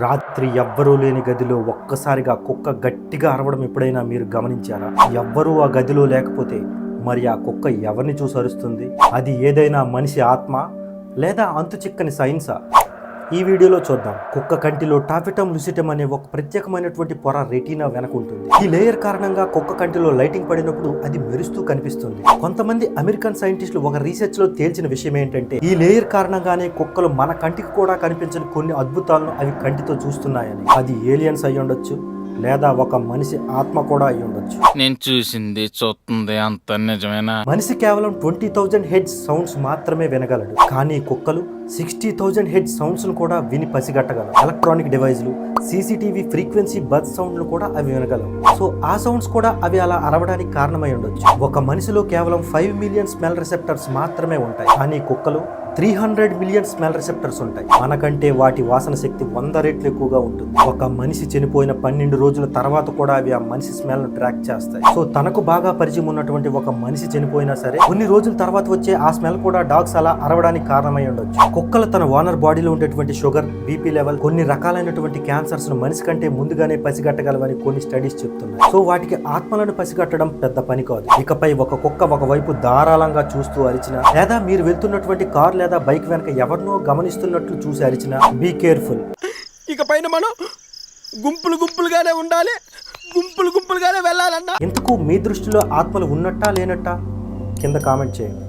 రాత్రి ఎవ్వరూ లేని గదిలో ఒక్కసారిగా కుక్క గట్టిగా అరవడం ఎప్పుడైనా మీరు గమనించారా? ఎవ్వరూ ఆ గదిలో లేకపోతే మరి ఆ కుక్క ఎవరిని చూసి అరుస్తుంది? అది ఏదైనా మనిషి ఆత్మ లేదా అంతు చిక్కని సైన్సా? ఈ వీడియోలో చూద్దాం. కుక్క కంటిలో టాఫిటమ్ లుసిటమ్ అనే ఒక ప్రత్యేకమైనటువంటి పొర రెటీనా వెనక ఉంటుంది. ఈ లేయర్ కారణంగా కుక్క కంటిలో లైటింగ్ పడినప్పుడు అది మెరుస్తూ కనిపిస్తుంది. కొంతమంది అమెరికన్ సైంటిస్టులు ఒక రీసెర్చ్ లో తేల్చిన విషయం ఏంటంటే ఈ లేయర్ కారణంగానే కుక్కలు మన కంటికి కూడా కనిపించని కొన్ని అద్భుతాలను అవి కంటితో చూస్తున్నాయని. అది ఏలియన్స్ అయి ఉండొచ్చు లేదా ఒక మనిషి ఆత్మ కూడా అయి ఉండొచ్చు. నేను చూసింది చూస్తుంది అంత నిజమేనా? మనిషి కేవలం 20,000 హెడ్స్ సౌండ్స్ మాత్రమే వినగలడు, కానీ కుక్కలు 60,000 హెడ్స్ సౌండ్స్ ను కూడా విని పసిగట్టగలవు. ఎలక్ట్రానిక్ డివైజ్లు, సీసీటీవీ ఫ్రీక్వెన్సీ బజ్ సౌండ్లు కూడా అవి వినగలవు. సో ఆ సౌండ్స్ కూడా అవి అలా అరవడానికి కారణమై ఉండొచ్చు. ఒక మనిషిలో కేవలం 5 మిలియన్ స్మెల్ రిసెప్టర్స్ మాత్రమే ఉంటాయి, కానీ కుక్కలు 300 మిలియన్ స్మెల్ రిసెప్టర్స్ ఉంటాయి. మనకంటే వాటి వాసన శక్తి 100 రెట్లు ఎక్కువగా ఉంటుంది. ఒక మనిషి చనిపోయిన 12 రోజుల తర్వాత కూడా అవి ఆ మనిషి స్మెల్ ను ట్రాక్ చేస్తాయి. సో తనకు బాగా పరిచయం ఉన్నటువంటి ఒక మనిషి చనిపోయినా సరే కొన్ని రోజుల తర్వాత వచ్చే ఆ స్మెల్ కూడా డాగ్స్ అలా అరవడానికి కారణమై ఉండొచ్చు. కుక్కలు తన ఓనర్ బాడీలో ఉండేటువంటి షుగర్, బీపీ లెవెల్, కొన్ని రకాలైనటువంటి క్యాన్సర్స్ ను మనిషి కంటే ముందుగానే పసిగట్టగలవని కొన్ని స్టడీస్ చెప్తున్నాయి. సో వాటికి ఆత్మలను పసిగట్టడం పెద్ద పని కాదు. ఇకపై ఒక కుక్క ఒకవైపు ధారాళంగా చూస్తూ అరిచినా లేదా మీరు వెళ్తున్నటువంటి కార్ లేదా బైక్ వెనక ఎవరినో గమనిస్తున్నట్లు చూసి అరిచినా బీ కేర్ఫుల్. ఇక పైన మనం గుంపులుగానే ఉండాలి, గుంపులుగానే వెళ్ళాలన్నా. ఇంతకు మీ దృష్టిలో ఆత్మలు ఉన్నట్టా లేనట్టా కింద కామెంట్ చేయండి.